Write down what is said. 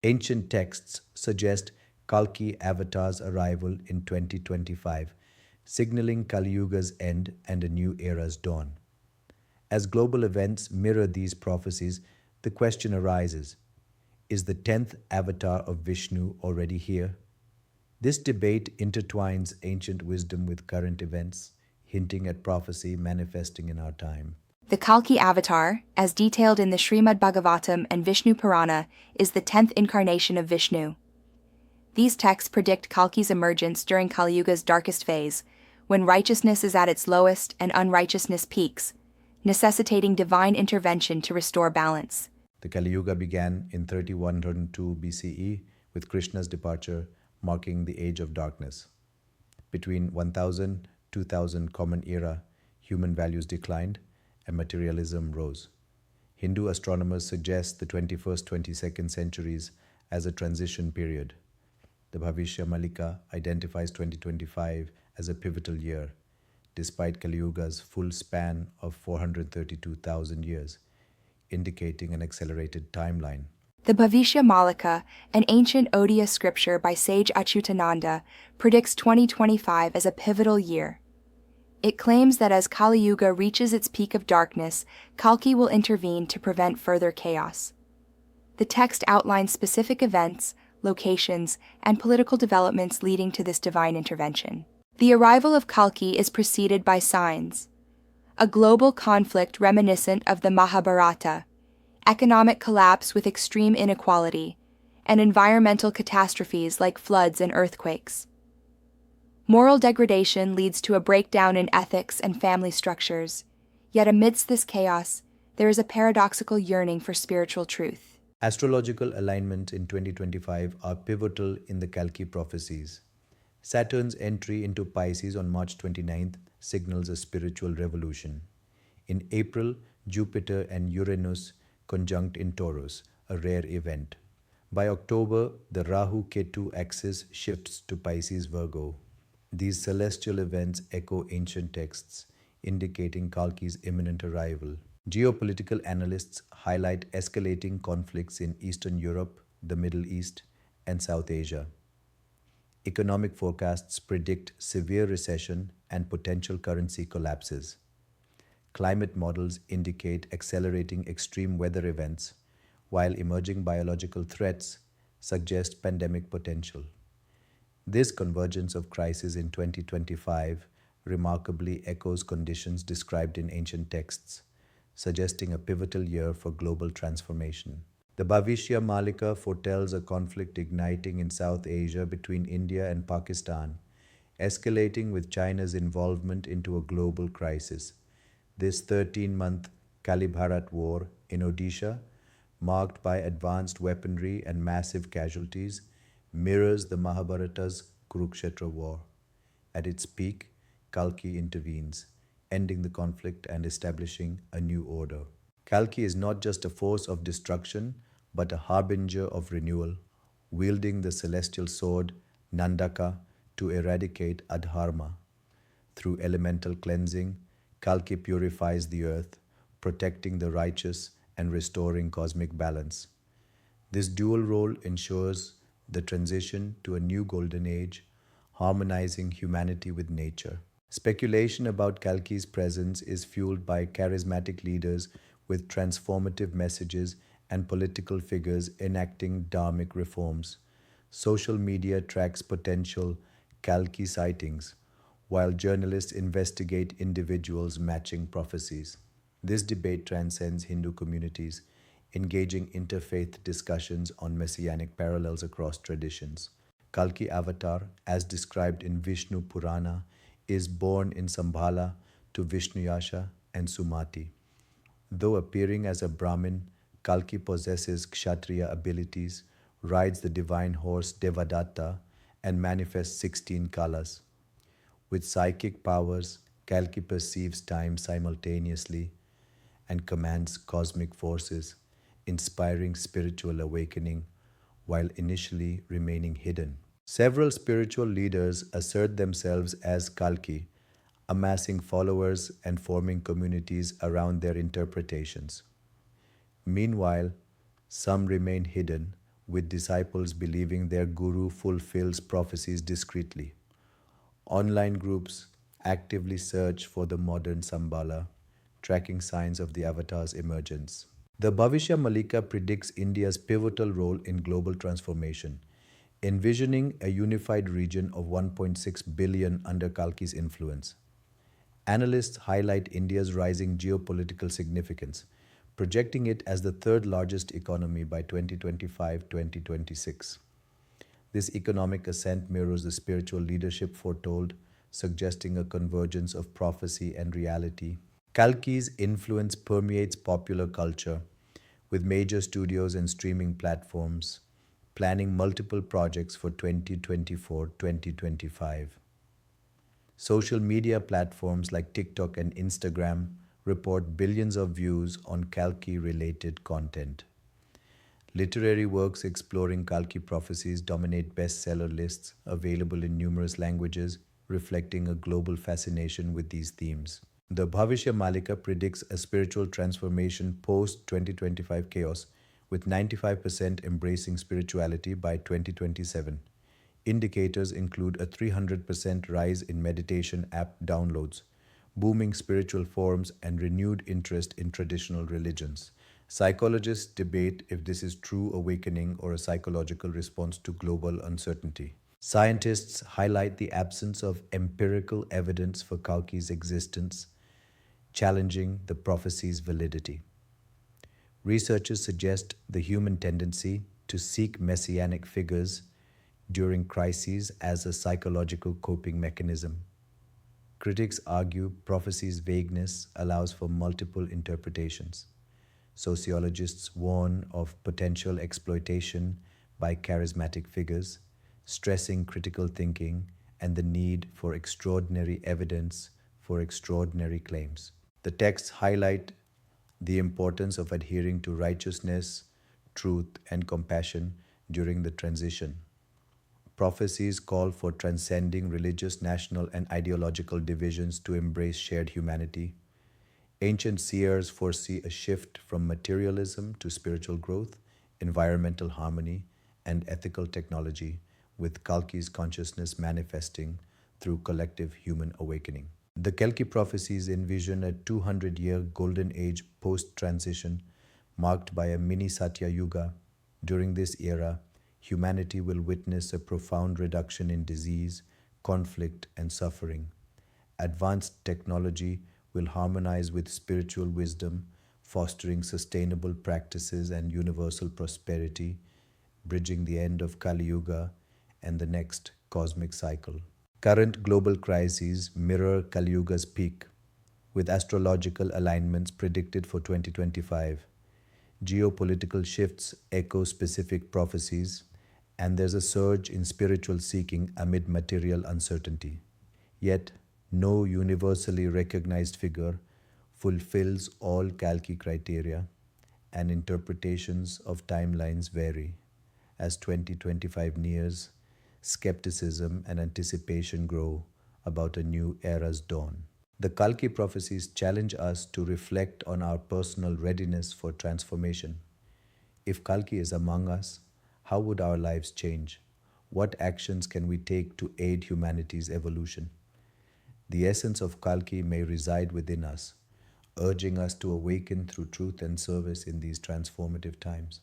Ancient texts suggest Kalki Avatar's arrival in 2025, signaling Kalyuga's end and a new era's dawn. As global events mirror these prophecies, the question arises: is the 10th avatar of Vishnu already here? This debate intertwines ancient wisdom with current events, hinting at prophecy manifesting in our time. The Khalki Avatar, as detailed in the Shrimad Bhagavatam and Vishnu Purana, is the 10th incarnation of Vishnu. These texts predict Kalki's emergence during Kalyuga's darkest phase, when righteousness is at its lowest and unrighteousness peaks, necessitating divine intervention to restore balance. The Kalyuga began in 3102 BCE with Krishna's departure, marking the age of darkness. Between 1000 2000 Common Era, human values declined and materialism rose. Hindu astronomers suggest the 21st 22nd centuries as a transition period. The Bhavisha Malika identifies 2025 as a pivotal year, despite Kalyuga's full span of 432,000 years, indicating an accelerated timeline. The Bhavisha Malika, an ancient Odia scripture by sage Achyutananda, predicts 2025 as a pivotal year. It claims that as Kali Yuga reaches its peak of darkness, Kalki will intervene to prevent further chaos. The text outlines specific events, locations, and political developments leading to this divine intervention. The arrival of Kalki is preceded by signs: a global conflict reminiscent of the Mahabharata, economic collapse with extreme inequality, and environmental catastrophes like floods and earthquakes. Moral degradation leads to a breakdown in ethics and family structures, yet amidst this chaos, there is a paradoxical yearning for spiritual truth. Astrological alignments in 2025 are pivotal in the Kalki prophecies. Saturn's entry into Pisces on March 29th signals a spiritual revolution. In April, Jupiter and Uranus conjunct in Taurus, a rare event. By October, the Rahu-Ketu axis shifts to Pisces Virgo. These celestial events echo ancient texts, indicating Kalki's imminent arrival. Geopolitical analysts highlight escalating conflicts in Eastern Europe, the Middle East, and South Asia. Economic forecasts predict severe recession and potential currency collapses. Climate models indicate accelerating extreme weather events, while emerging biological threats suggest pandemic potential. This convergence of crises in 2025 remarkably echoes conditions described in ancient texts, suggesting a pivotal year for global transformation. The Bhavisha Malika foretells a conflict igniting in South Asia between India and Pakistan, escalating with China's involvement into a global crisis. This 13-month Kalibharat war in Odisha, marked by advanced weaponry and massive casualties, mirrors the Mahabharata's Kurukshetra war. At its peak, Kalki intervenes, ending the conflict and establishing a new order. Kalki is not just a force of destruction, but a harbinger of renewal, wielding the celestial sword Nandaka to eradicate adharma. Through elemental cleansing, Kalki purifies the earth, protecting the righteous and restoring cosmic balance. This dual role ensures the transition to a new golden age, harmonizing humanity with nature. Speculation about Kalki's presence is fueled by charismatic leaders with transformative messages and political figures enacting dharmic reforms. Social media tracks potential Kalki sightings, while journalists investigate individuals matching prophecies. This debate transcends Hindu communities, engaging interfaith discussions on messianic parallels across traditions. Kalki Avatar, as described in Vishnu Purana, is born in Sambhala to Vishnuyasha and Sumati. Though appearing as a Brahmin, Kalki possesses Kshatriya abilities, rides the divine horse Devadatta, and manifests 16 kalas. With psychic powers, Kalki perceives time simultaneously and commands cosmic forces, inspiring spiritual awakening while initially remaining hidden. Several spiritual leaders assert themselves as Kalki, amassing followers and forming communities around their interpretations. Meanwhile, some remain hidden, with disciples believing their guru fulfills prophecies discreetly. Online groups actively search for the modern Sambala, tracking signs of the avatar's emergence. The Bhavisha Malika predicts India's pivotal role in global transformation, envisioning a unified region of 1.6 billion under Kalki's influence. Analysts highlight India's rising geopolitical significance, projecting it as the third largest economy by 2025-2026. This economic ascent mirrors the spiritual leadership foretold, suggesting a convergence of prophecy and reality. Kalki's influence permeates popular culture, with major studios and streaming platforms planning multiple projects for 2024-2025. Social media platforms like TikTok and Instagram report billions of views on Kalki related content. Literary works exploring Kalki prophecies dominate bestseller lists available in numerous languages, reflecting a global fascination with these themes. The Bhavisha Malika predicts a spiritual transformation post 2025 chaos, with 95% embracing spirituality by 2027. Indicators include a 300% rise in meditation app downloads, booming spiritual forums, and renewed interest in traditional religions. Psychologists debate if this is true awakening or a psychological response to global uncertainty. Scientists highlight the absence of empirical evidence for Kalki's existence, challenging the prophecy's validity. Researchers suggest the human tendency to seek messianic figures during crises as a psychological coping mechanism. Critics argue prophecy's vagueness allows for multiple interpretations. Sociologists warn of potential exploitation by charismatic figures, stressing critical thinking and the need for extraordinary evidence for extraordinary claims. The texts highlight the importance of adhering to righteousness, truth, and compassion during the transition. Prophecies call for transcending religious, national, and ideological divisions to embrace shared humanity. Ancient seers foresee a shift from materialism to spiritual growth, environmental harmony, and ethical technology, with Kalki's consciousness manifesting through collective human awakening. The Kalki prophecies envision a 200-year golden age post-transition marked by a mini Satya Yuga. During this era, humanity will witness a profound reduction in disease, conflict, and suffering. Advanced technology will harmonize with spiritual wisdom, fostering sustainable practices and universal prosperity, bridging the end of Kalyuga and the next cosmic cycle. Current global crises mirror Kalyuga's peak, with astrological alignments predicted for 2025. Geopolitical shifts echo specific prophecies, and there's a surge in spiritual seeking amid material uncertainty. Yet, no universally recognized figure fulfills all Kalki criteria, and interpretations of timelines vary. As 2025 nears, skepticism and anticipation grow about a new era's dawn. The Kalki prophecies challenge us to reflect on our personal readiness for transformation. If Kalki is among us, how would our lives change? What actions can we take to aid humanity's evolution? The essence of Kalki may reside within us, urging us to awaken through truth and service in these transformative times.